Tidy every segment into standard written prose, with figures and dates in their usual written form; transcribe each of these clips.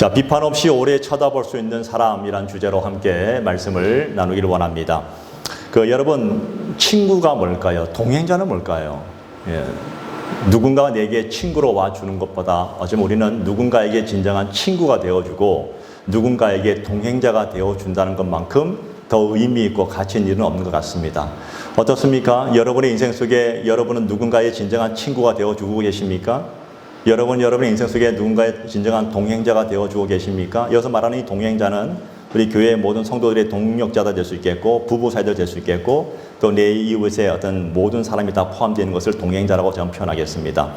자, 비판 없이 오래 쳐다볼 수 있는 사람이란 주제로 함께 말씀을 나누기를 원합니다. 여러분, 친구가 뭘까요? 동행자는 뭘까요? 예. 누군가가 내게 친구로 와주는 것보다 어쩌면 우리는 누군가에게 진정한 친구가 되어주고 누군가에게 동행자가 되어준다는 것만큼 더 의미 있고 가치 있는 일은 없는 것 같습니다. 어떻습니까? 여러분의 인생 속에 여러분은 누군가의 진정한 친구가 되어주고 계십니까? 여러분의 인생 속에 누군가의 진정한 동행자가 되어주고 계십니까? 여기서 말하는 이 동행자는 우리 교회의 모든 성도들의 동력자가 될 수 있겠고 부부 사이도 될 수 있겠고 또 내 이웃의 어떤 모든 사람이 다 포함되는 것을 동행자라고 저는 표현하겠습니다.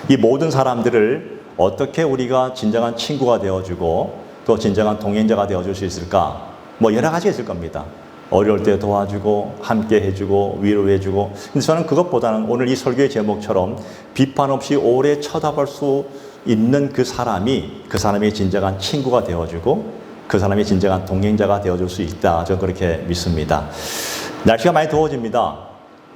이 모든 사람들을 어떻게 우리가 진정한 친구가 되어주고 또 진정한 동행자가 되어줄 수 있을까? 여러 가지가 있을 겁니다. 어려울 때 도와주고 함께 해주고 위로해주고. 근데 저는 그것보다는 오늘 이 설교의 제목처럼 비판 없이 오래 쳐다볼 수 있는 그 사람이 진정한 친구가 되어주고 그 사람이 진정한 동행자가 되어줄 수 있다. 저는 그렇게 믿습니다. 날씨가 많이 더워집니다.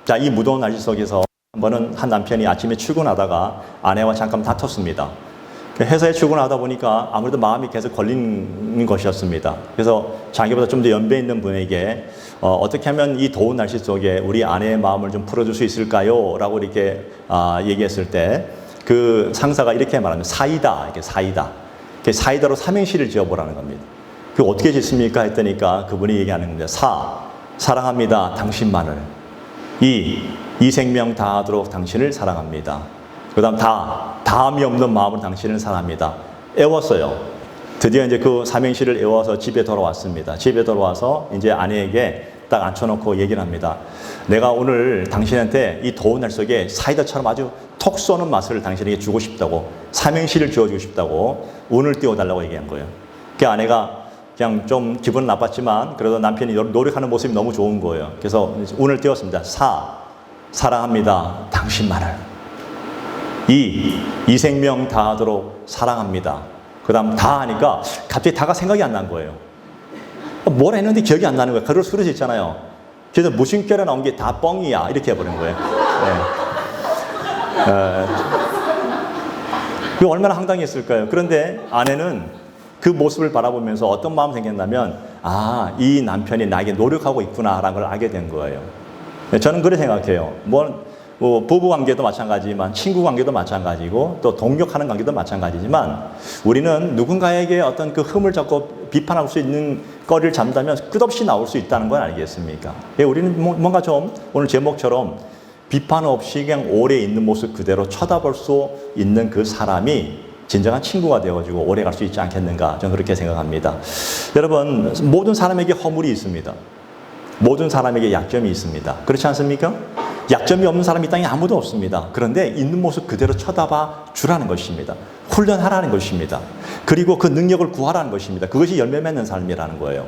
자, 이 무더운 날씨 속에서 한 번은 한 남편이 아침에 출근하다가 아내와 잠깐 다퉜습니다. 회사에 출근하다 보니까 아무래도 마음이 계속 걸리는 것이었습니다. 그래서 자기보다 좀 더 연배 있는 분에게 어떻게 하면 이 더운 날씨 속에 우리 아내의 마음을 좀 풀어줄 수 있을까요? 라고 이렇게 얘기했을 때 그 상사가 이렇게 말합니다. 사이다로 삼행시를 지어보라는 겁니다. 그 어떻게 짓습니까? 했더니까 그분이 얘기하는 겁니다. 사랑합니다. 당신만을. 이 생명 다하도록 당신을 사랑합니다. 그 다음 다음이 없는 마음으로 당신을 사랑합니다. 애웠어요. 드디어 이제 그 삼행시를 애워서 집에 돌아왔습니다. 집에 돌아와서 이제 아내에게 딱 앉혀놓고 얘기를 합니다. 내가 오늘 당신한테 이 더운 날 속에 사이다처럼 아주 톡 쏘는 맛을 당신에게 주고 싶다고, 삼행시를 지어주고 싶다고 운을 띄워달라고 얘기한 거예요. 그 아내가 그냥 좀 기분은 나빴지만 그래도 남편이 노력하는 모습이 너무 좋은 거예요. 그래서 운을 띄웠습니다. 사랑합니다. 당신만을. 이 생명 다하도록 사랑합니다. 그 다음 다 하니까 갑자기 다가 생각이 안 난 거예요. 뭘 했는데 기억이 안 나는 거예요. 그럴 수도 있잖아요. 그래서 무심결에 나온 게 다 뻥이야. 이렇게 해버린 거예요. 그 얼마나 황당했을까요? 그런데 아내는 그 모습을 바라보면서 어떤 마음이 생겼냐면 이 남편이 나에게 노력하고 있구나라는 걸 알게 된 거예요. 저는 그렇게 생각해요. 부부 관계도 마찬가지지만 친구 관계도 마찬가지고 또 동력하는 관계도 마찬가지지만 우리는 누군가에게 어떤 그 흠을 잡고 비판할 수 있는 거리를 잡는다면 끝없이 나올 수 있다는 건 알겠습니까? 우리는 뭔가 좀 오늘 제목처럼 비판 없이 그냥 오래 있는 모습 그대로 쳐다볼 수 있는 그 사람이 진정한 친구가 되어가지고 오래 갈 수 있지 않겠는가 저는 그렇게 생각합니다. 여러분, 모든 사람에게 허물이 있습니다. 모든 사람에게 약점이 있습니다. 그렇지 않습니까? 약점이 없는 사람이 이 땅에 아무도 없습니다. 그런데 있는 모습 그대로 쳐다봐 주라는 것입니다. 훈련하라는 것입니다. 그리고 그 능력을 구하라는 것입니다. 그것이 열매 맺는 삶이라는 거예요.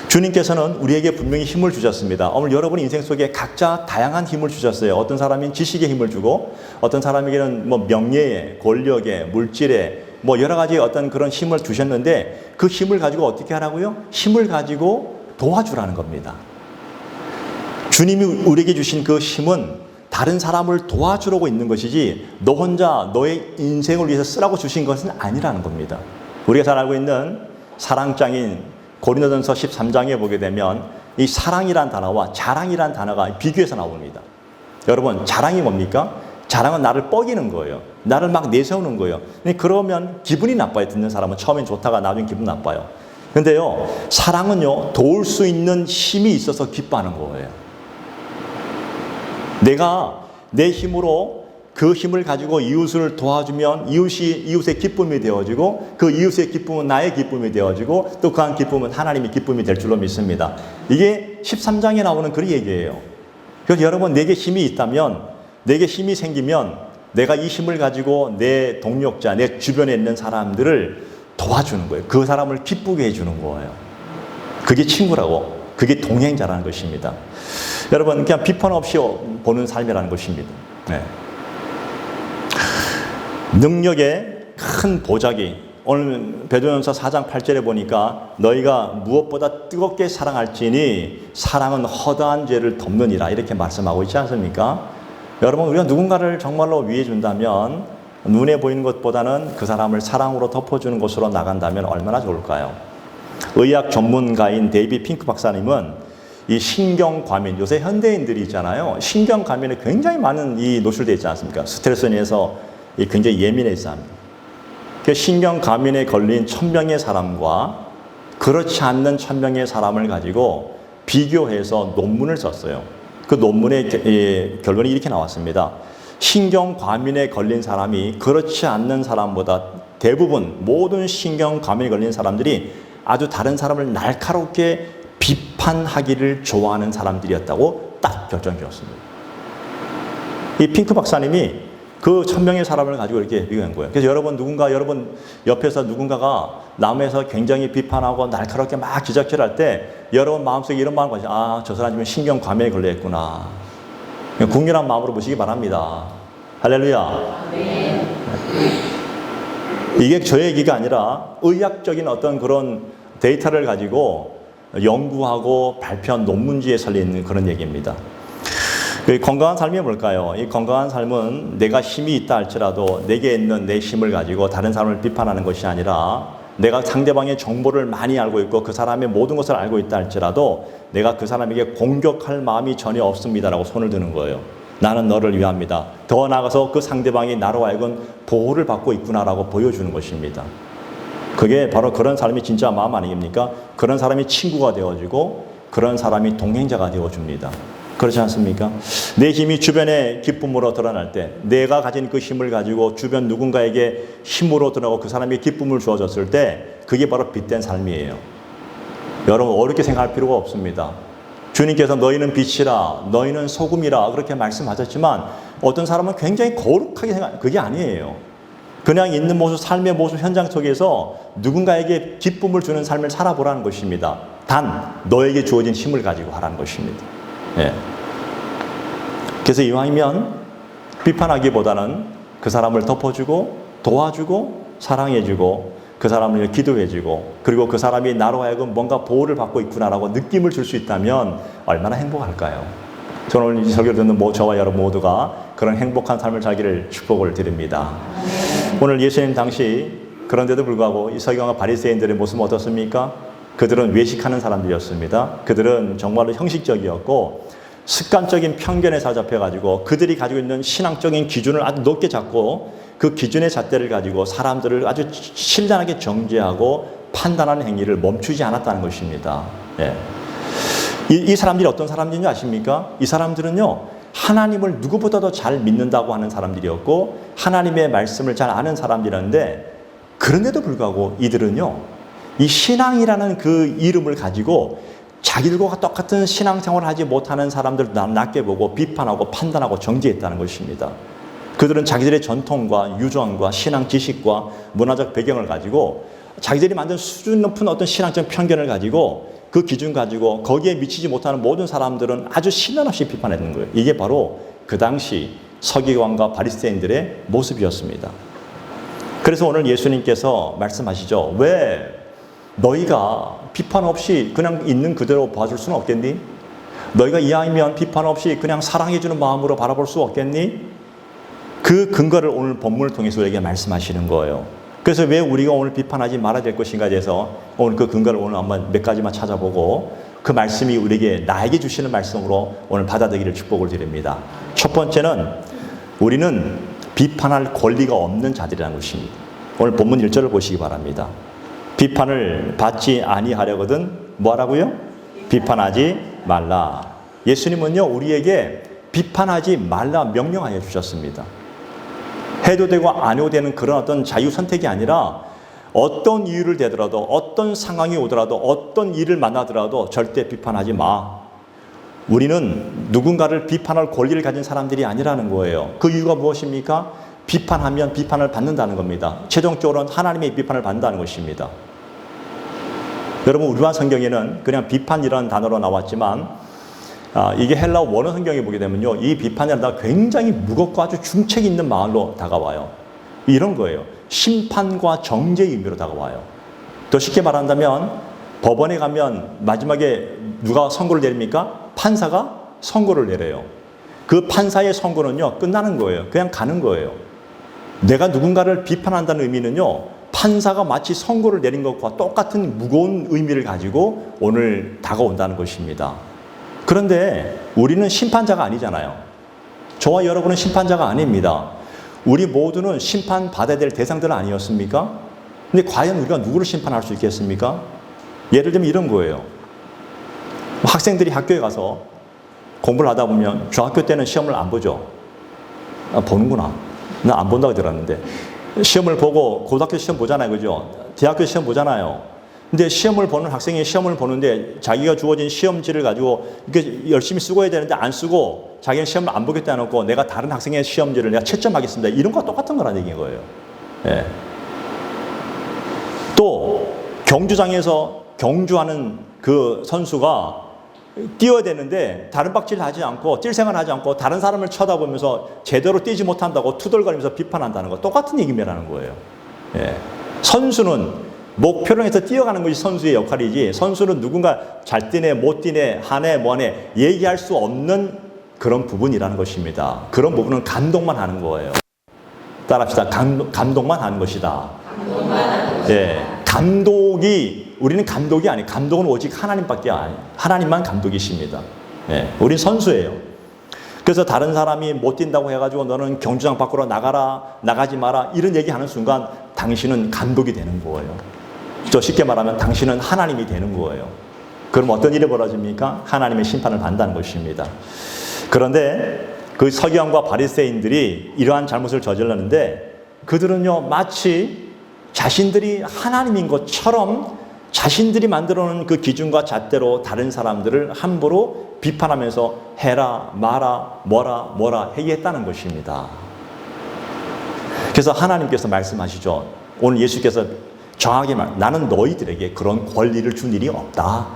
주님께서는 우리에게 분명히 힘을 주셨습니다. 오늘 여러분의 인생 속에 각자 다양한 힘을 주셨어요. 어떤 사람은 지식에 힘을 주고 어떤 사람에게는 명예에, 권력에, 물질에 여러 가지 어떤 그런 힘을 주셨는데 그 힘을 가지고 어떻게 하라고요? 힘을 가지고 도와주라는 겁니다. 주님이 우리에게 주신 그 힘은 다른 사람을 도와주려고 있는 것이지 너 혼자 너의 인생을 위해서 쓰라고 주신 것은 아니라는 겁니다. 우리가 잘 알고 있는 사랑장인 고린도전서 13장에 보게 되면 이 사랑이란 단어와 자랑이란 단어가 비교해서 나옵니다. 여러분, 자랑이 뭡니까? 자랑은 나를 뻐기는 거예요. 나를 막 내세우는 거예요. 그러면 기분이 나빠요. 듣는 사람은 처음엔 좋다가 나중에 기분 나빠요. 근데요, 사랑은요, 도울 수 있는 힘이 있어서 기뻐하는 거예요. 내가 내 힘으로 그 힘을 가지고 이웃을 도와주면 이웃의 기쁨이 되어지고 그 이웃의 기쁨은 나의 기쁨이 되어지고 또 그 한 기쁨은 하나님의 기쁨이 될 줄로 믿습니다. 이게 13장에 나오는 그런 얘기예요. 그래서 여러분, 내게 힘이 있다면, 내게 힘이 생기면 내가 이 힘을 가지고 내 동력자, 내 주변에 있는 사람들을 도와주는 거예요. 그 사람을 기쁘게 해주는 거예요. 그게 친구라고, 그게 동행자라는 것입니다. 여러분, 그냥 비판 없이 보는 삶이라는 것입니다. 능력의 큰 보자기. 오늘 베드로전서 4장 8절에 보니까 너희가 무엇보다 뜨겁게 사랑할지니 사랑은 허다한 죄를 덮느니라 이렇게 말씀하고 있지 않습니까? 여러분, 우리가 누군가를 정말로 위해 준다면 눈에 보이는 것보다는 그 사람을 사랑으로 덮어주는 곳으로 나간다면 얼마나 좋을까요? 의학 전문가인 데이비 핑크 박사님은 이 신경과민, 요새 현대인들이 있잖아요. 신경과민에 굉장히 많은 이 노출되어 있지 않습니까? 스트레스에 의해서 굉장히 예민해 있어 합니다. 그 신경과민에 걸린 1000명의 사람과 그렇지 않는 1000명의 사람을 가지고 비교해서 논문을 썼어요. 그 논문의 결론이 이렇게 나왔습니다. 신경과민에 걸린 사람이 그렇지 않는 사람보다 대부분 모든 신경과민에 걸린 사람들이 아주 다른 사람을 날카롭게 비판하기를 좋아하는 사람들이었다고 딱 결정지었습니다. 이 핑크 박사님이 그 1000명의 사람을 가지고 이렇게 비교한 거예요. 그래서 여러분 옆에서 누군가가 남에서 굉장히 비판하고 날카롭게 막 지적질할 때 여러분 마음속에 이런 마음을 가지고 저 사람 지금 신경과민에 걸려있구나. 국률한 마음으로 보시기 바랍니다. 할렐루야. 네. 이게 저 얘기가 아니라 의학적인 어떤 그런 데이터를 가지고 연구하고 발표한 논문지에 설려있는 그런 얘기입니다. 건강한 삶이 뭘까요? 이 건강한 삶은 내가 힘이 있다 할지라도 내게 있는 내 힘을 가지고 다른 사람을 비판하는 것이 아니라 내가 상대방의 정보를 많이 알고 있고 그 사람의 모든 것을 알고 있다 할지라도 내가 그 사람에게 공격할 마음이 전혀 없습니다라고 손을 드는 거예요. 나는 너를 위합니다. 더 나아가서 그 상대방이 나로 하여금 보호를 받고 있구나라고 보여주는 것입니다. 그게 바로 그런 사람이 진짜 마음 아닙니까? 그런 사람이 친구가 되어주고 그런 사람이 동행자가 되어줍니다. 그렇지 않습니까? 내 힘이 주변의 기쁨으로 드러날 때 내가 가진 그 힘을 가지고 주변 누군가에게 힘으로 드러나고 그 사람이 기쁨을 주어졌을 때 그게 바로 빛된 삶이에요. 여러분 어렵게 생각할 필요가 없습니다. 주님께서 너희는 빛이라 너희는 소금이라 그렇게 말씀하셨지만 어떤 사람은 굉장히 거룩하게 그게 아니에요. 그냥 있는 모습, 삶의 모습 현장 속에서 누군가에게 기쁨을 주는 삶을 살아보라는 것입니다. 단 너에게 주어진 힘을 가지고 하라는 것입니다. 예. 그래서 이왕이면 비판하기보다는 그 사람을 덮어주고 도와주고 사랑해주고 그 사람을 위해 기도해주고 그리고 그 사람이 나로 하여금 뭔가 보호를 받고 있구나라고 느낌을 줄 수 있다면 얼마나 행복할까요? 저는 오늘 이 설교를 듣는 저와 여러분 모두가 그런 행복한 삶을 살기를 축복을 드립니다. 오늘 예수님 당시 그런데도 불구하고 이 서기관과 바리새인들의 모습은 어떻습니까? 그들은 외식하는 사람들이었습니다. 그들은 정말로 형식적이었고 습관적인 편견에 사로잡혀가지고 그들이 가지고 있는 신앙적인 기준을 아주 높게 잡고 그 기준의 잣대를 가지고 사람들을 아주 신랄하게 정죄하고 판단하는 행위를 멈추지 않았다는 것입니다. 예. 이 사람들이 어떤 사람들인지 아십니까? 이 사람들은요, 하나님을 누구보다도 잘 믿는다고 하는 사람들이었고 하나님의 말씀을 잘 아는 사람들이었는데 그런데도 불구하고 이들은요, 이 신앙이라는 그 이름을 가지고 자기들과 똑같은 신앙생활을 하지 못하는 사람들을 낮게 보고 비판하고 판단하고 정죄했다는 것입니다. 그들은 자기들의 전통과 유전과 신앙 지식과 문화적 배경을 가지고 자기들이 만든 수준 높은 어떤 신앙적 편견을 가지고 그 기준 가지고 거기에 미치지 못하는 모든 사람들은 아주 신뢰 없이 비판했는 거예요. 이게 바로 그 당시 서기관과 바리새인들의 모습이었습니다. 그래서 오늘 예수님께서 말씀하시죠. 왜 너희가 비판 없이 그냥 있는 그대로 봐줄 수는 없겠니? 너희가 이왕이면 비판 없이 그냥 사랑해주는 마음으로 바라볼 수 없겠니? 그 근거를 오늘 본문을 통해서 우리에게 말씀하시는 거예요. 그래서 왜 우리가 오늘 비판하지 말아야 될 것인가에 대해서 오늘 그 근거를 오늘 한번 몇 가지만 찾아보고 그 말씀이 나에게 주시는 말씀으로 오늘 받아들이기를 축복을 드립니다. 첫 번째는 우리는 비판할 권리가 없는 자들이라는 것입니다. 오늘 본문 1절을 보시기 바랍니다. 비판을 받지 아니하려거든 뭐하라고요? 비판하지 말라. 예수님은요, 우리에게 비판하지 말라 명령하여 주셨습니다. 해도 되고 안 해도 되는 그런 어떤 자유 선택이 아니라 어떤 이유를 대더라도 어떤 상황이 오더라도 어떤 일을 만나더라도 절대 비판하지 마. 우리는 누군가를 비판할 권리를 가진 사람들이 아니라는 거예요. 그 이유가 무엇입니까? 비판하면 비판을 받는다는 겁니다. 최종적으로는 하나님의 비판을 받는다는 것입니다. 여러분, 우리와 성경에는 그냥 비판이라는 단어로 나왔지만 이게 헬라어 원어 성경에 보게 되면요, 이 비판이라는 단어가 굉장히 무겁고 아주 중책 있는 마음으로 다가와요. 이런 거예요. 심판과 정죄의 의미로 다가와요. 더 쉽게 말한다면 법원에 가면 마지막에 누가 선고를 내립니까? 판사가 선고를 내려요. 그 판사의 선고는요, 끝나는 거예요. 그냥 가는 거예요. 내가 누군가를 비판한다는 의미는요, 판사가 마치 선고를 내린 것과 똑같은 무거운 의미를 가지고 오늘 다가온다는 것입니다. 그런데 우리는 심판자가 아니잖아요. 저와 여러분은 심판자가 아닙니다. 우리 모두는 심판받아야 될 대상들은 아니었습니까? 근데 과연 우리가 누구를 심판할 수 있겠습니까? 예를 들면 이런 거예요. 학생들이 학교에 가서 공부를 하다 보면 중학교 때는 시험을 안 보죠. 아, 보는구나. 나 안 본다고 들었는데. 시험을 보고 고등학교 시험 보잖아요. 그죠? 대학교 시험 보잖아요. 근데 시험을 보는 학생이 시험을 보는데 자기가 주어진 시험지를 가지고 이렇게 열심히 쓰고 해야 되는데 안 쓰고 자기는 시험을 안 보겠다 해놓고 내가 다른 학생의 시험지를 내가 채점하겠습니다. 이런 거와 똑같은 거라는 얘기인 거예요. 예. 또 경주장에서 경주하는 그 선수가 뛰어야 되는데 다른 박질을 하지 않고 뛸 생각을 하지 않고 다른 사람을 쳐다보면서 제대로 뛰지 못한다고 투덜거리면서 비판한다는 거 똑같은 얘기라는 거예요. 예. 선수는 목표를 향해서 뛰어가는 것이 선수의 역할이지 선수는 누군가 잘 뛰네 못 뛰네 하네 뭐네 얘기할 수 없는 그런 부분이라는 것입니다. 그런 부분은 감독만 하는 거예요. 따라합시다. 감독만 하는 것이다. 예. 우리는 감독이 아니에요. 감독은 오직 하나님밖에 아니에요. 하나님만 감독이십니다. 예, 우린 선수예요. 그래서 다른 사람이 못 뛴다고 해가지고 너는 경주장 밖으로 나가라, 나가지 마라 이런 얘기하는 순간 당신은 감독이 되는 거예요. 저 쉽게 말하면 당신은 하나님이 되는 거예요. 그럼 어떤 일이 벌어집니까? 하나님의 심판을 받는다는 것입니다. 그런데 그 서기관과 바리새인들이 이러한 잘못을 저질렀는데 그들은요 마치 자신들이 하나님인 것처럼 자신들이 만들어 놓은 그 기준과 잣대로 다른 사람들을 함부로 비판하면서 해라 마라 뭐라 얘기했다는 것입니다. 그래서 하나님께서 말씀하시죠. 오늘 예수께서 정확히 나는 너희들에게 그런 권리를 준 일이 없다.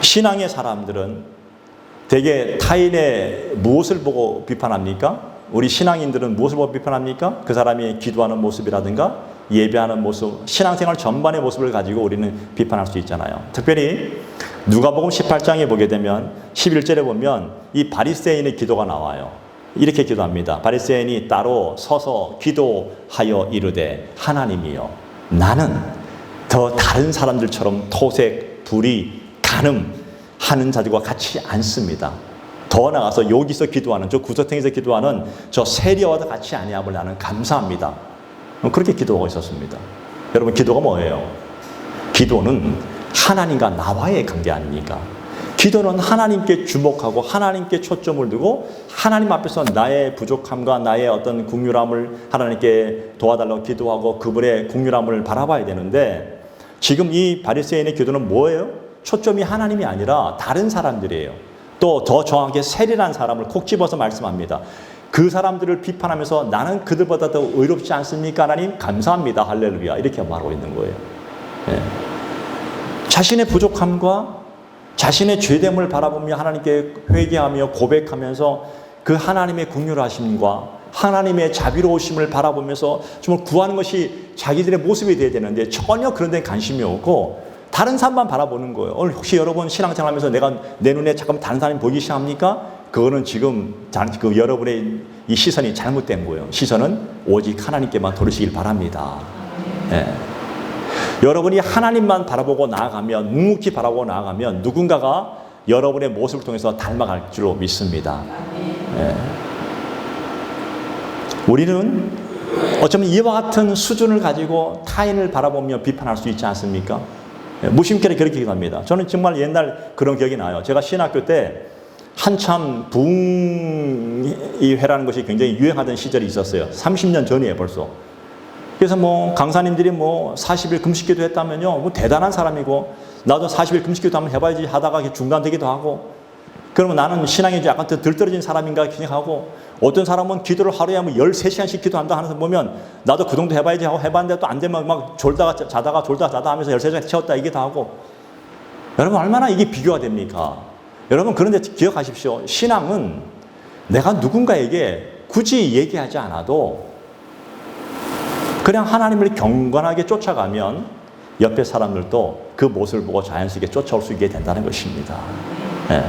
신앙의 사람들은 대개 타인의 무엇을 보고 비판합니까? 우리 신앙인들은 무엇을 보고 비판합니까? 그 사람이 기도하는 모습이라든가 예배하는 모습, 신앙생활 전반의 모습을 가지고 우리는 비판할 수 있잖아요. 특별히 누가복음 18장에 보게 되면 11절에 보면 이 바리새인의 기도가 나와요. 이렇게 기도합니다. 바리새인이 따로 서서 기도하여 이르되 하나님이여 나는 더 다른 사람들처럼 토색, 불의, 간음하는 자들과 같이 않습니다. 더 나아가서 여기서 기도하는 저 구석탱이에서 기도하는 저 세리와도 같이 아니함을 나는 감사합니다. 그렇게 기도하고 있었습니다. 여러분 기도가 뭐예요? 기도는 하나님과 나와의 관계 아닙니까? 기도는 하나님께 주목하고 하나님께 초점을 두고 하나님 앞에서 나의 부족함과 나의 어떤 긍휼함을 하나님께 도와달라고 기도하고 그분의 긍휼함을 바라봐야 되는데 지금 이 바리새인의 기도는 뭐예요? 초점이 하나님이 아니라 다른 사람들이에요. 또 더 정확하게 세리라는 사람을 콕 집어서 말씀합니다. 그 사람들을 비판하면서 나는 그들보다 더 의롭지 않습니까? 하나님 감사합니다. 할렐루야. 이렇게 말하고 있는 거예요. 네. 자신의 부족함과 자신의 죄됨을 바라보며 하나님께 회개하며 고백하면서 그 하나님의 긍휼하심과 하나님의 자비로우심을 바라보면서 좀 구하는 것이 자기들의 모습이 되어야 되는데 전혀 그런 데 관심이 없고 다른 사람만 바라보는 거예요. 오늘 혹시 여러분 신앙생활하면서 내가 내 눈에 잠깐 다른 사람이 보이기 시작합니까? 그거는 지금 여러분의 이 시선이 잘못된 거예요. 시선은 오직 하나님께만 돌리시길 바랍니다. 예. 여러분이 하나님만 바라보고 나아가면 묵묵히 바라보고 나아가면 누군가가 여러분의 모습을 통해서 닮아갈 줄로 믿습니다. 예. 우리는 어쩌면 이와 같은 수준을 가지고 타인을 바라보며 비판할 수 있지 않습니까? 예. 무심결에 그렇게 기도합니다. 저는 정말 옛날 그런 기억이 나요. 제가 신학교 때 한참 부흥회라는 것이 굉장히 유행하던 시절이 있었어요. 30년 전이에요, 벌써. 그래서 뭐 강사님들이 뭐 40일 금식기도 했다면요, 뭐 대단한 사람이고 나도 40일 금식기도 한번 해봐야지 하다가 중단되기도 하고 그러면 나는 신앙이 약간 덜 떨어진 사람인가 생각하고 어떤 사람은 기도를 하루에 하면 13시간씩 기도한다 하는 거 보면 나도 그 정도 해봐야지 하고 해봤는데 또 안 되면 막 졸다가 자다 하면서 13시간 채웠다 이기도 하고 여러분 얼마나 이게 비교가 됩니까? 여러분 그런데 기억하십시오. 신앙은 내가 누군가에게 굳이 얘기하지 않아도 그냥 하나님을 경건하게 쫓아가면 옆에 사람들도 그 모습을 보고 자연스럽게 쫓아올 수 있게 된다는 것입니다. 네.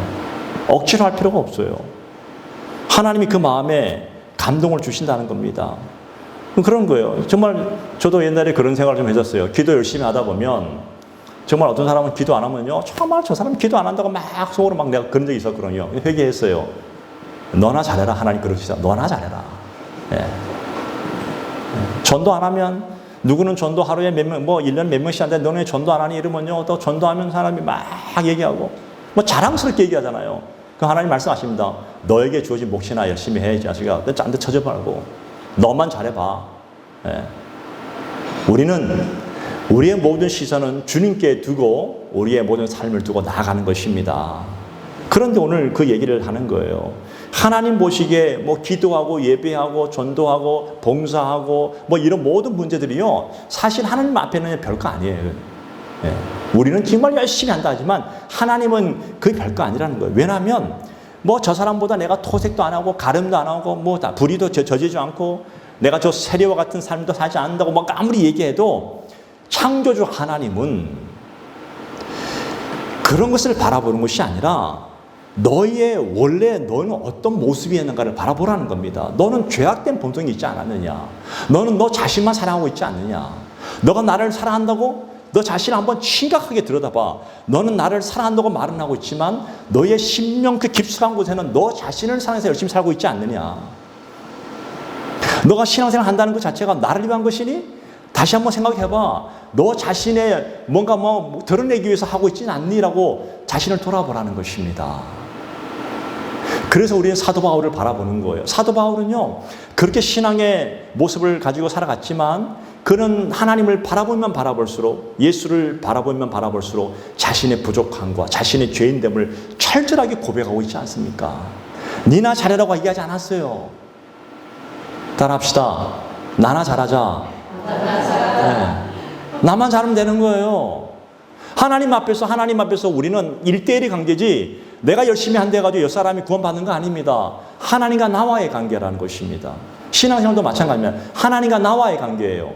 억지로 할 필요가 없어요. 하나님이 그 마음에 감동을 주신다는 겁니다. 그런 거예요. 정말 저도 옛날에 그런 생각을 좀 했었어요. 기도 열심히 하다 보면 정말 어떤 사람은 기도 안 하면요, 정말 저 사람 기도 안 한다고 막 속으로 막 내가 그런 적이 있었거든요. 회개했어요. 너나 잘해라. 하나님 그러시다. 너나 잘해라. 예. 전도 안 하면 누구는 전도 하루에 몇 명, 뭐 1년 몇 명씩 하는데 너네 전도 안 하니 이러면요, 또 전도하면 사람이 막 얘기하고 뭐 자랑스럽게 얘기하잖아요. 그 하나님 말씀하십니다. 너에게 주어진 몫이나 열심히 해, 이 자식아. 너 짠데 쳐져 말고 너만 잘해봐. 예. 우리는 우리의 모든 시선은 주님께 두고 우리의 모든 삶을 두고 나아가는 것입니다. 그런데 오늘 그 얘기를 하는 거예요. 하나님 보시기에 뭐 기도하고 예배하고 전도하고 봉사하고 뭐 이런 모든 문제들이요, 사실 하나님 앞에는 별거 아니에요. 예. 우리는 정말 열심히 한다 하지만 하나님은 그게 별거 아니라는 거예요. 왜냐하면 뭐 저 사람보다 내가 토색도 안 하고 가름도 안 하고 뭐 다 불의도 저지지 않고 내가 저 세리와 같은 삶도 살지 않는다고 막 아무리 얘기해도 창조주 하나님은 그런 것을 바라보는 것이 아니라 너희의 원래 너는 어떤 모습이었는가를 바라보라는 겁니다. 너는 죄악된 본성이 있지 않았느냐? 너는 너 자신만 사랑하고 있지 않느냐? 너가 나를 사랑한다고? 너 자신을 한번 심각하게 들여다봐. 너는 나를 사랑한다고 말은 하고 있지만 너의 심령 그 깊숙한 곳에는 너 자신을 사랑해서 열심히 살고 있지 않느냐? 너가 신앙생활 한다는 것 자체가 나를 위한 것이니? 다시 한번 생각해봐. 너 자신의 뭔가 뭐 드러내기 위해서 하고 있지는 않니라고 자신을 돌아보라는 것입니다. 그래서 우리는 사도 바울을 바라보는 거예요. 사도 바울은요, 그렇게 신앙의 모습을 가지고 살아갔지만 그는 하나님을 바라보면 바라볼수록, 예수를 바라보면 바라볼수록 자신의 부족함과 자신의 죄인됨을 철저하게 고백하고 있지 않습니까? 니나 잘해라고 얘기하지 않았어요. 따라합시다. 나나 잘하자. 네. 나만 잘하면 되는 거예요. 하나님 앞에서 우리는 1대1의 관계지 내가 열심히 한다 해가지고 옆 사람이 구원받는 거 아닙니다. 하나님과 나와의 관계라는 것입니다. 신앙생활도 마찬가지입니다. 하나님과 나와의 관계예요.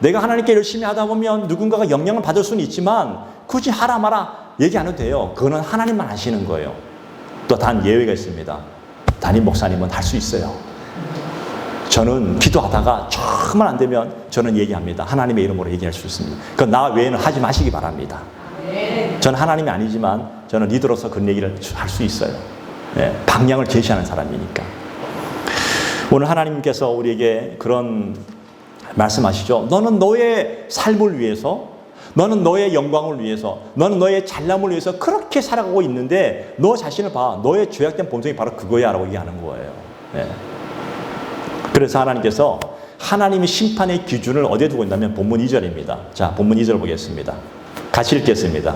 내가 하나님께 열심히 하다 보면 누군가가 영향을 받을 수는 있지만 굳이 하라 마라 얘기 안 해도 돼요. 그거는 하나님만 하시는 거예요. 또 단 예외가 있습니다. 담임 목사님은 할 수 있어요. 저는 기도하다가 정말 안 되면 저는 얘기합니다. 하나님의 이름으로 얘기할 수 있습니다. 그건 나 외에는 하지 마시기 바랍니다. 저는 하나님이 아니지만 저는 리더로서 그런 얘기를 할 수 있어요. 예, 방향을 제시하는 사람이니까. 오늘 하나님께서 우리에게 그런 말씀하시죠. 너는 너의 삶을 위해서, 너는 너의 영광을 위해서, 너는 너의 잘남을 위해서 그렇게 살아가고 있는데 너 자신을 봐. 너의 죄악된 본성이 바로 그거야 라고 얘기하는 거예요. 예. 그래서 하나님께서 하나님의 심판의 기준을 어디에 두고 있냐면 본문 2절입니다. 자, 본문 2절 보겠습니다. 같이 읽겠습니다.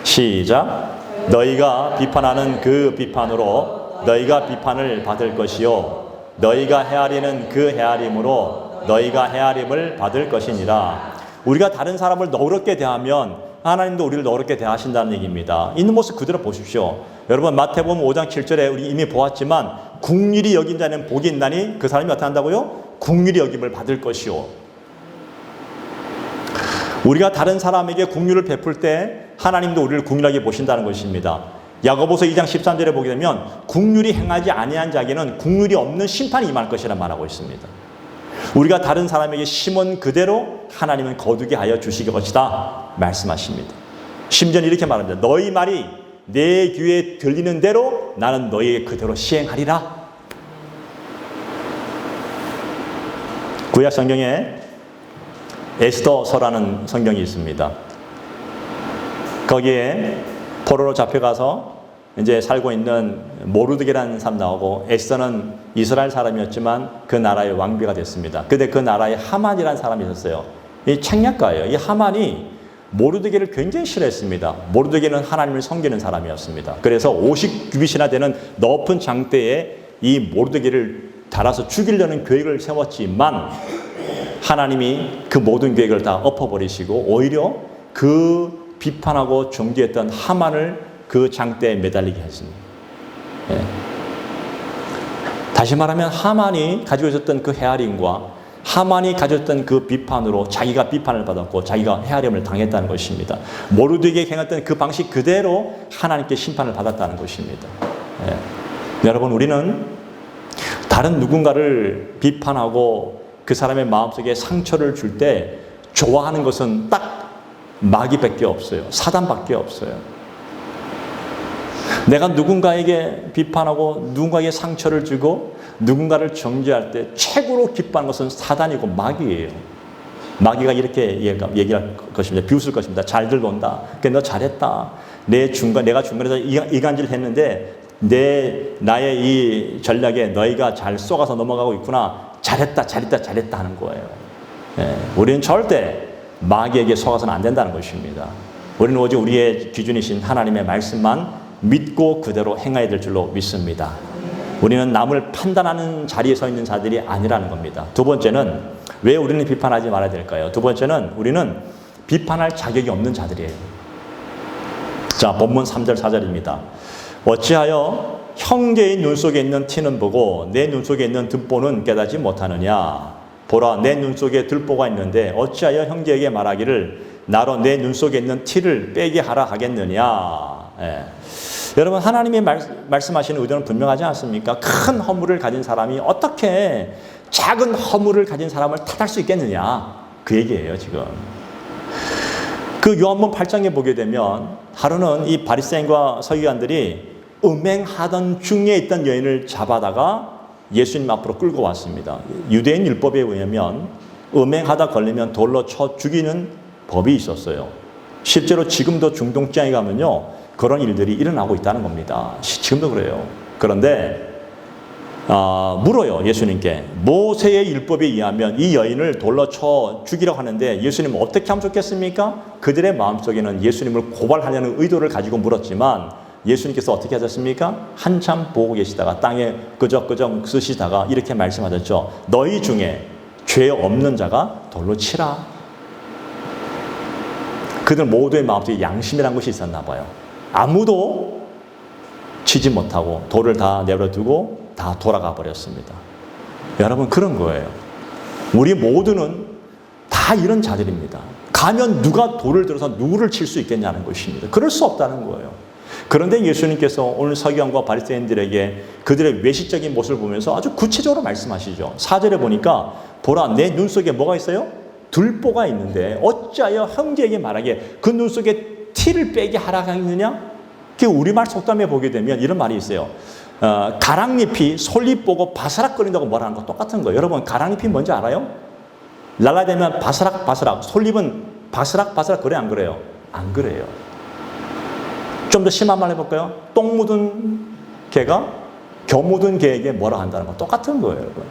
시작. 너희가 비판하는 그 비판으로 너희가 비판을 받을 것이요 너희가 헤아리는 그 헤아림으로 너희가 헤아림을 받을 것이니라. 우리가 다른 사람을 너그럽게 대하면 하나님도 우리를 너그럽게 대하신다는 얘기입니다. 있는 모습 그대로 보십시오. 여러분 마태복음 5장 7절에 우리 이미 보았지만 긍휼히 여긴 자는 복이 있나니 그 사람이 어떻게 한다고요? 긍휼히 여김을 받을 것이요. 우리가 다른 사람에게 긍휼을 베풀 때 하나님도 우리를 긍휼하게 보신다는 것입니다. 야고보서 2장 13절에 보게 되면 긍휼히 행하지 아니한 자에게는 긍휼이 없는 심판이 임할 것이라 말하고 있습니다. 우리가 다른 사람에게 심은 그대로 하나님은 거두게 하여 주시기 것이다 말씀하십니다. 심지어는 이렇게 말합니다. 너희 말이 내 귀에 들리는 대로 나는 너희에게 그대로 시행하리라. 구약 성경에 에스더서라는 성경이 있습니다. 거기에 포로로 잡혀가서 이제 살고 있는 모르드게라는 사람 나오고 에스더는 이스라엘 사람이었지만 그 나라의 왕비가 됐습니다. 근데 그 나라에 하만이라는 사람이 있었어요. 이 책략가예요. 이 하만이 모르드게를 굉장히 싫어했습니다. 모르드게는 하나님을 섬기는 사람이었습니다. 그래서 50규빗이나 되는 높은 장대에 이 모르드게를 달아서 죽이려는 계획을 세웠지만 하나님이 그 모든 계획을 다 엎어버리시고 오히려 그 비판하고 정죄했던 하만을 그 장대에 매달리게 했습니다. 예. 다시 말하면 하만이 가지고 있었던 그 헤아림과 하만이 가졌던 그 비판으로 자기가 비판을 받았고 자기가 헤아림을 당했다는 것입니다. 모르드게에게 행했던 그 방식 그대로 하나님께 심판을 받았다는 것입니다. 예. 여러분 우리는 다른 누군가를 비판하고 그 사람의 마음속에 상처를 줄 때 좋아하는 것은 딱 마귀밖에 없어요. 사단밖에 없어요. 내가 누군가에게 비판하고 누군가에게 상처를 주고 누군가를 정죄할 때 최고로 기뻐하는 것은 사단이고 마귀예요. 마귀가 이렇게 얘기할 것입니다. 비웃을 것입니다. 잘들 논다. 그러니까 너 잘했다. 내가 중간에서 이간질 했는데 나의 이 전략에 너희가 잘 쏘가서 넘어가고 있구나. 잘했다 하는 거예요. 예, 우리는 절대 마귀에게 속아서는 안 된다는 것입니다. 우리는 오직 우리의 기준이신 하나님의 말씀만 믿고 그대로 행해야 될 줄로 믿습니다. 우리는 남을 판단하는 자리에 서 있는 자들이 아니라는 겁니다. 두 번째는 왜 우리는 비판하지 말아야 될까요? 두 번째는 우리는 비판할 자격이 없는 자들이에요. 자, 본문 3절 4절입니다. 어찌하여 형제의 눈 속에 있는 티는 보고 내 눈 속에 있는 들보는 깨닫지 못하느냐. 보라, 내 눈 속에 들보가 있는데 어찌하여 형제에게 말하기를 나로 내 눈 속에 있는 티를 빼게 하라 하겠느냐. 예. 여러분, 하나님이 말씀하시는 의도는 분명하지 않습니까? 큰 허물을 가진 사람이 어떻게 작은 허물을 가진 사람을 탓할 수 있겠느냐. 그 얘기예요, 지금. 그 요한복음 8장에 보게 되면 하루는 이 바리새인과 서기관들이 음행하던 중에 있던 여인을 잡아다가 예수님 앞으로 끌고 왔습니다. 유대인 율법에 의하면 음행하다 걸리면 돌로 쳐 죽이는 법이 있었어요. 실제로 지금도 중동 지방에 가면요, 그런 일들이 일어나고 있다는 겁니다. 지금도 그래요. 그런데 물어요, 예수님께. 모세의 율법에 의하면 이 여인을 돌로 쳐 죽이라고 하는데 예수님은 어떻게 하면 좋겠습니까? 그들의 마음속에는 예수님을 고발하려는 의도를 가지고 물었지만 예수님께서 어떻게 하셨습니까? 한참 보고 계시다가 땅에 끄적끄적 쓰시다가 이렇게 말씀하셨죠. 너희 중에 죄 없는 자가 돌로 치라. 그들 모두의 마음속에 양심이라는 것이 있었나 봐요. 아무도 치지 못하고 돌을 다 내버려두고 다 돌아가 버렸습니다. 여러분, 그런 거예요. 우리 모두는 다 이런 자들입니다. 가면 누가 돌을 들어서 누구를 칠 수 있겠냐는 것입니다. 그럴 수 없다는 거예요. 그런데 예수님께서 오늘 서기관과 바리새인들에게 그들의 외식적인 모습을 보면서 아주 구체적으로 말씀하시죠. 4절에 보니까 보라, 내 눈 속에 뭐가 있어요? 들보가 있는데 어찌하여 형제에게 말하기에 그 눈 속에 티를 빼게 하라 하느냐? 그 우리말 속담에 보게 되면 이런 말이 있어요. 가랑잎이 솔잎 보고 바스락거린다고 뭐라는 거 똑같은 거예요. 여러분, 가랑잎이 뭔지 알아요? 날라대면 바스락바스락, 솔잎은 바스락바스락 그래 안 그래요? 안 그래요. 좀 더 심한 말 해볼까요? 똥 묻은 개가 겨 묻은 개에게 뭐라 한다는 거 똑같은 거예요, 여러분.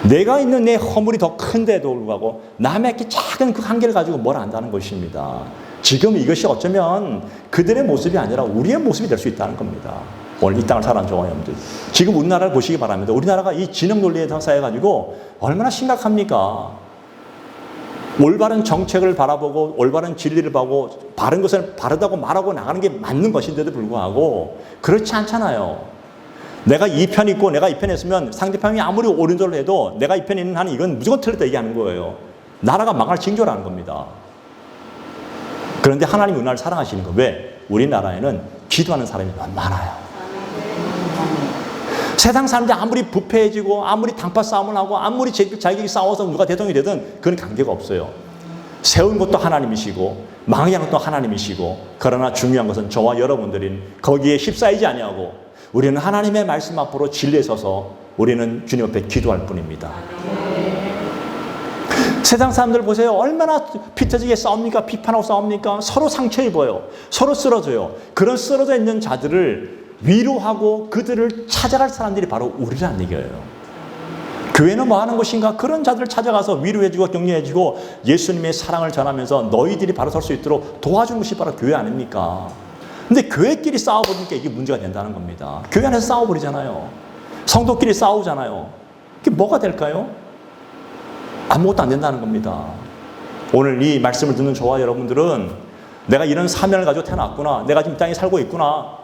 내가 있는 내 허물이 더 큰데도 불구하고 남의 그 작은 그 한계를 가지고 뭐라 한다는 것입니다. 지금 이것이 어쩌면 그들의 모습이 아니라 우리의 모습이 될 수 있다는 겁니다. 오늘 이 땅을 살아가는 저와 여러분들, 지금 우리나라를 보시기 바랍니다. 우리나라가 이 진영 논리에 쌓여가지고 얼마나 심각합니까? 올바른 정책을 바라보고 올바른 진리를 보고 바른 것을 바르다고 말하고 나가는 게 맞는 것인데도 불구하고 그렇지 않잖아요. 내가 이 편이 있고 내가 이 편에 있으면 상대편이 아무리 오른쪽을 해도 내가 이 편에 있는 한은 이건 무조건 틀렸다 얘기하는 거예요. 나라가 망할 징조라는 겁니다. 그런데 하나님이 우리나라를 사랑하시는 거 왜? 우리나라에는 기도하는 사람이 너무 많아요. 세상 사람들이 아무리 부패해지고 아무리 당파 싸움을 하고 아무리 자기끼리 싸워서 누가 대통령이 되든 그건 관계가 없어요. 세운 것도 하나님이시고 망하게 하는 것도 하나님이시고, 그러나 중요한 것은 저와 여러분들은 거기에 휩싸이지 아니하고 우리는 하나님의 말씀 앞으로 진리에 서서 우리는 주님 앞에 기도할 뿐입니다. 세상 사람들 보세요. 얼마나 피 터지게 싸웁니까? 비판하고 싸웁니까? 서로 상처 입어요. 서로 쓰러져요. 그런 쓰러져 있는 자들을 위로하고 그들을 찾아갈 사람들이 바로 우리라는 얘기예요. 교회는 뭐 하는 것인가? 그런 자들을 찾아가서 위로해주고 격려해주고 예수님의 사랑을 전하면서 너희들이 바로 설 수 있도록 도와주는 것이 바로 교회 아닙니까? 근데 교회끼리 싸워보니까 이게 문제가 된다는 겁니다. 교회 안에서 싸워버리잖아요. 성도끼리 싸우잖아요. 그게 뭐가 될까요? 아무것도 안 된다는 겁니다. 오늘 이 말씀을 듣는 저와 여러분들은 내가 이런 사명을 가지고 태어났구나. 내가 지금 이 땅에 살고 있구나.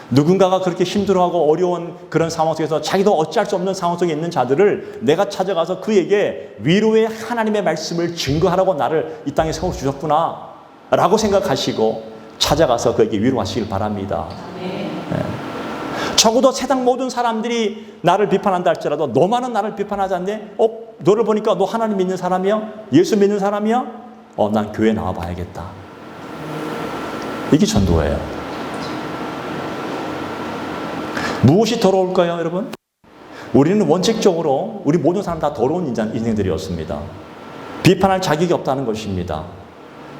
누군가가 그렇게 힘들어하고 어려운 그런 상황 속에서 자기도 어찌할 수 없는 상황 속에 있는 자들을 내가 찾아가서 그에게 위로의 하나님의 말씀을 증거하라고 나를 이 땅에 세워주셨구나 라고 생각하시고 찾아가서 그에게 위로하시길 바랍니다. 네. 적어도 세상 모든 사람들이 나를 비판한다 할지라도 너만은 나를 비판하지 않네? 너를 보니까 너 하나님 믿는 사람이야? 예수 믿는 사람이야? 난 교회 나와봐야겠다. 이게 전도예요. 무엇이 더러울까요, 여러분? 우리는 원칙적으로 우리 모든 사람 다 더러운 인생들이었습니다. 비판할 자격이 없다는 것입니다.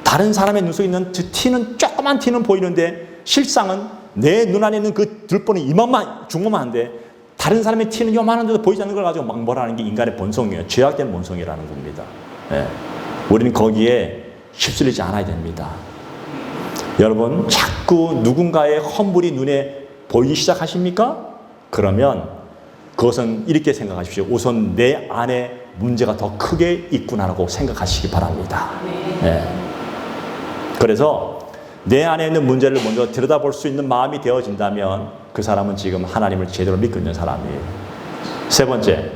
다른 사람의 눈 속에 있는 티는, 조그만 티는 보이는데 실상은 내 눈 안에 있는 그 들보는 이만만, 중만한데 다른 사람의 티는 요만한데도 보이지 않는 걸 가지고 막 뭐라는 게 인간의 본성이에요. 죄악된 본성이라는 겁니다. 예. 우리는 거기에 휩쓸리지 않아야 됩니다. 여러분, 자꾸 누군가의 험불이 눈에 보이기 시작하십니까? 그러면 그것은 이렇게 생각하십시오. 우선 내 안에 문제가 더 크게 있구나라고 생각하시기 바랍니다. 예. 그래서 내 안에 있는 문제를 먼저 들여다볼 수 있는 마음이 되어진다면 그 사람은 지금 하나님을 제대로 믿고 있는 사람이에요. 세 번째,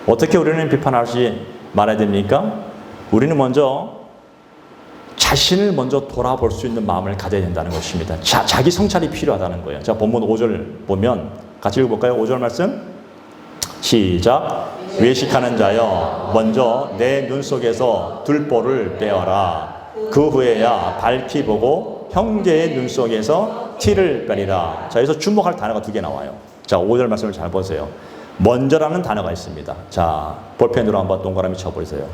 어떻게 우리는 비판하지 말아야 됩니까? 우리는 먼저 자신을 먼저 돌아볼 수 있는 마음을 가져야 된다는 것입니다. 자기 성찰이 필요하다는 거예요. 자, 본문 5절 보면 같이 읽어볼까요? 5절 말씀 시작. 외식하는 자여 먼저 내 눈 속에서 들보를 빼어라. 그 후에야 밝히 보고 형제의 눈 속에서 티를 빼리라. 자, 여기서 주목할 단어가 두 개 나와요. 자, 5절 말씀을 잘 보세요. 먼저라는 단어가 있습니다. 자, 볼펜으로 한번 동그라미 쳐보세요.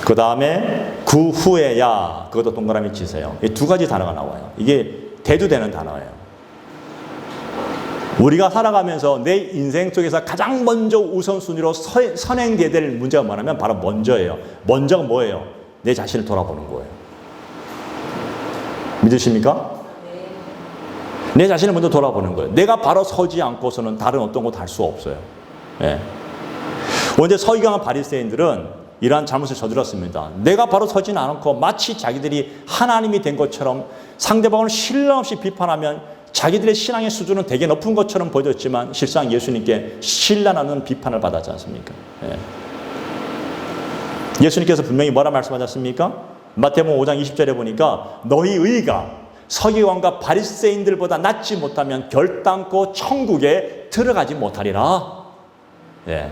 그 다음에 그 후에야, 그것도 동그라미 치세요. 이 두 가지 단어가 나와요. 이게 대두되는 단어예요. 우리가 살아가면서 내 인생 속에서 가장 먼저 우선순위로 선행돼야 될 문제가 뭐냐면 바로 먼저예요. 먼저가 뭐예요? 내 자신을 돌아보는 거예요. 믿으십니까? 내 자신을 먼저 돌아보는 거예요. 내가 바로 서지 않고서는 다른 어떤 것도 할 수 없어요. 예. 원래 서기관과 바리새인들은 이러한 잘못을 저질렀습니다. 내가 바로 서지는 않고 마치 자기들이 하나님이 된 것처럼 상대방을 신뢰 없이 비판하면 자기들의 신앙의 수준은 되게 높은 것처럼 보였지만 실상 예수님께 신뢰하는 비판을 받았지 않습니까? 예. 예수님께서 분명히 뭐라 말씀하셨습니까? 마태복음 5장 20절에 보니까 너희 의가 서기관과 바리새인들보다 낫지 못하면 결단코 천국에 들어가지 못하리라. 예.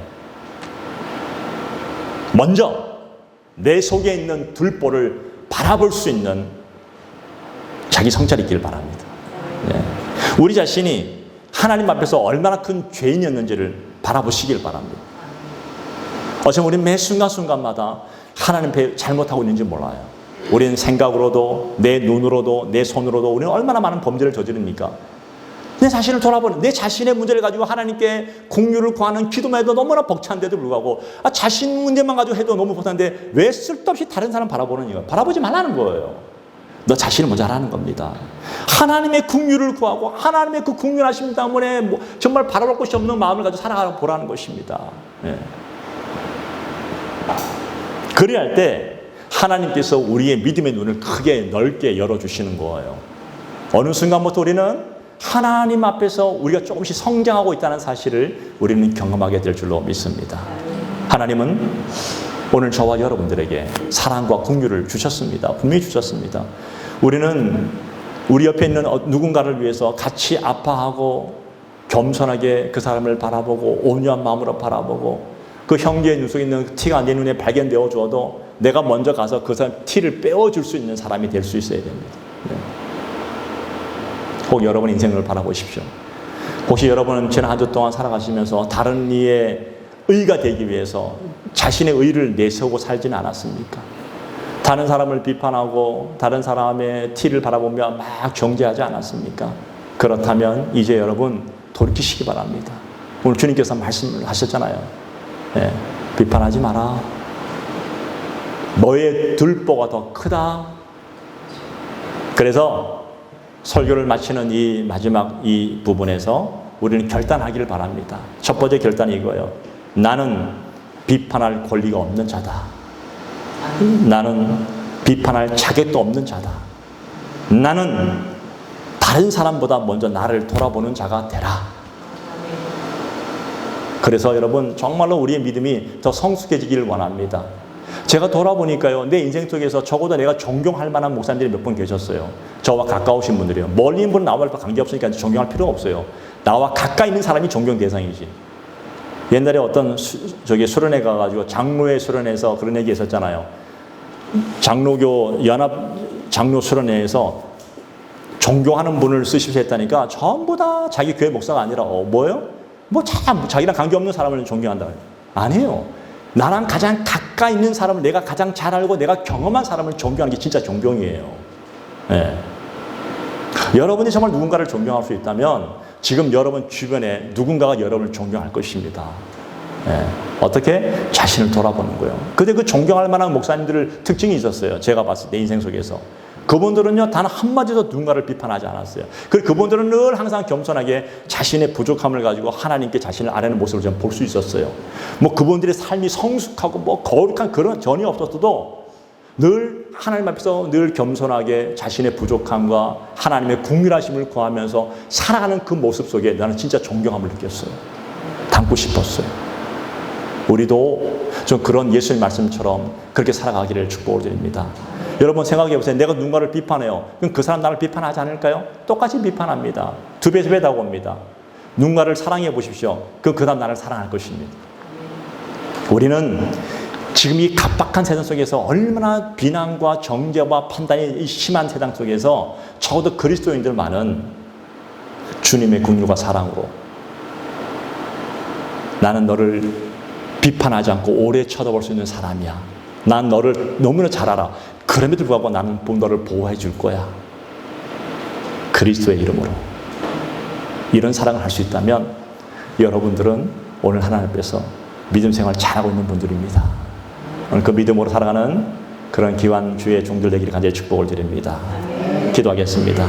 먼저 내 속에 있는 들보를 바라볼 수 있는 자기 성찰이 있길 바랍니다. 예. 우리 자신이 하나님 앞에서 얼마나 큰 죄인이었는지를 바라보시길 바랍니다. 어쩌면 우리는 매 순간순간마다 하나님 앞에 잘못하고 있는지 몰라요. 우리는 생각으로도 내 눈으로도 내 손으로도 우리는 얼마나 많은 범죄를 저지릅니까? 내 자신을 돌아보는, 내 자신의 문제를 가지고 하나님께 공유를 구하는 기도만 해도 너무나 벅찬데도 불구하고 자신 문제만 가지고 해도 너무 벅찬데 왜 쓸데없이 다른 사람 바라보는 거예요? 바라보지 말라는 거예요. 너 자신을 먼저 하라는 겁니다. 하나님의 긍휼을 구하고 하나님의 그 긍휼하심 때문에 정말 바라볼 것이 없는 마음을 가지고 살아가 보라는 것입니다. 예. 그래야 할 때 하나님께서 우리의 믿음의 눈을 크게 넓게 열어주시는 거예요. 어느 순간부터 우리는 하나님 앞에서 우리가 조금씩 성장하고 있다는 사실을 우리는 경험하게 될 줄로 믿습니다. 하나님은 오늘 저와 여러분들에게 사랑과 긍휼을 주셨습니다. 분명히 주셨습니다. 우리는 우리 옆에 있는 누군가를 위해서 같이 아파하고 겸손하게 그 사람을 바라보고 온유한 마음으로 바라보고 그 형제의 눈 속에 있는 티가 내 눈에 발견되어 주어도 내가 먼저 가서 그 사람 티를 빼어줄 수 있는 사람이 될 수 있어야 됩니다. 네. 혹 여러분 인생을 바라보십시오. 혹시 여러분은 지난 한 주 동안 살아가시면서 다른 이의 의가 되기 위해서 자신의 의를 내세우고 살지는 않았습니까? 다른 사람을 비판하고 다른 사람의 티를 바라보며 막 정죄하지 않았습니까? 그렇다면 이제 여러분 돌이키시기 바랍니다. 오늘 주님께서 말씀을 하셨잖아요. 네, 비판하지 마라. 너의 들보가 더 크다. 그래서 설교를 마치는 이 마지막 이 부분에서 우리는 결단하기를 바랍니다. 첫 번째 결단이 이거예요. 나는 비판할 권리가 없는 자다. 나는 비판할 자격도 없는 자다. 나는 다른 사람보다 먼저 나를 돌아보는 자가 되라. 그래서 여러분 정말로 우리의 믿음이 더 성숙해지기를 원합니다. 제가 돌아보니까요, 내 인생 속에서 적어도 내가 존경할 만한 목사님들이 몇 분 계셨어요. 저와 가까우신 분들이요. 멀리 있는 분은 나와 관계없으니까 존경할 필요가 없어요. 나와 가까이 있는 사람이 존경 대상이지. 옛날에 어떤 수련회 가가지고 장로회 수련회에서 그런 얘기 했었잖아요. 장로교 연합 장로 수련회에서 존경하는 분을 쓰십시오 했다니까 전부 다 자기 교회 목사가 아니라 뭐예요? 뭐 참 자기랑 관계없는 사람을 존경한다. 아니에요. 나랑 가장 가까이 있는 사람을 내가 가장 잘 알고 내가 경험한 사람을 존경하는 게 진짜 존경이에요. 네. 여러분이 정말 누군가를 존경할 수 있다면 지금 여러분 주변에 누군가가 여러분을 존경할 것입니다. 네. 어떻게? 자신을 돌아보는 거예요. 근데 그 존경할 만한 목사님들 특징이 있었어요. 제가 봤을 때 인생 속에서. 그분들은요, 단 한마디도 누군가를 비판하지 않았어요. 그분들은 늘 항상 겸손하게 자신의 부족함을 가지고 하나님께 자신을 아뢰는 모습을 좀 볼 수 있었어요. 뭐 그분들의 삶이 성숙하고 뭐 거룩한 그런 전이 없었어도 늘 하나님 앞에서 늘 겸손하게 자신의 부족함과 하나님의 궁휼하심을 구하면서 살아가는 그 모습 속에 나는 진짜 존경함을 느꼈어요. 닮고 싶었어요. 우리도 좀 그런 예수님 말씀처럼 그렇게 살아가기를 축복을 드립니다. 여러분 생각해 보세요. 내가 누군가를 비판해요. 그럼 그 사람 나를 비판하지 않을까요? 똑같이 비판합니다. 두 배, 세 배 다가옵니다. 누군가를 사랑해 보십시오. 그럼 그 사람 나를 사랑할 것입니다. 우리는 지금 이 각박한 세상 속에서 얼마나 비난과 정죄와 판단이 심한 세상 속에서 적어도 그리스도인들만은 주님의 긍휼과 사랑으로 나는 너를 비판하지 않고 오래 쳐다볼 수 있는 사람이야. 난 너를 너무나 잘 알아. 그럼에도 불구하고 나는 너를 보호해 줄 거야. 그리스도의 이름으로. 이런 사랑을 할 수 있다면 여러분들은 오늘 하나님 앞에서 믿음 생활 잘하고 있는 분들입니다. 오늘 그 믿음으로 살아가는 그런 귀한 주의 종들 되기를 간절히 축복을 드립니다. 기도하겠습니다.